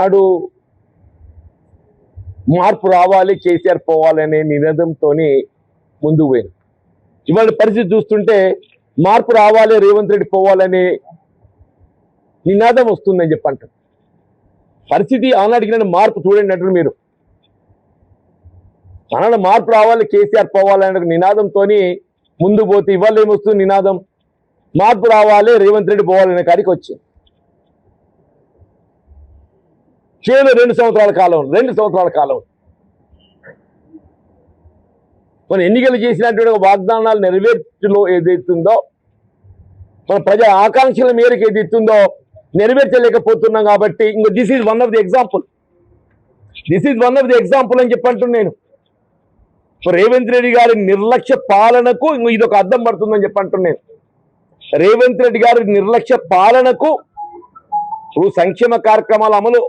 నాడు మార్పు రావాలి, కేసీఆర్ పోవాలనే నినాదంతో ముందుకు పోయింది. ఇవాళ పరిస్థితి చూస్తుంటే మార్పు రావాలి, రేవంత్ రెడ్డి పోవాలనే నినాదం వస్తుందని చెప్పంటారు. పరిస్థితి ఆనాడికి మార్పు చూడండి అంటారు మీరు. ఆనాడు మార్పు రావాలి, కేసీఆర్ పోవాలనే నినాదంతో ముందు పోతే ఇవాళ ఏమొస్తుంది నినాదం? మార్పు రావాలి, రేవంత్ రెడ్డి పోవాలనే కాడికి వచ్చింది. కేవలం 2 సంవత్సరాల కాలం మన ఎన్నికలు చేసినటువంటి వాగ్దానాలు నెరవేర్చులో ఏదైతుందో, మన ప్రజా ఆకాంక్షల మేరకు ఏదైతుందో నెరవేర్చలేకపోతున్నాం. కాబట్టి ఇంకో this is one of the example అని చెప్పంటున్నాను నేను. రేవంత్ రెడ్డి గారి నిర్లక్ష్య పాలనకు ఇదొక అద్దం పడుతుందని చెప్పంటున్నాను. రేవంత్ రెడ్డి గారి నిర్లక్ష్య పాలనకు సంక్షేమ కార్యక్రమాల అమలు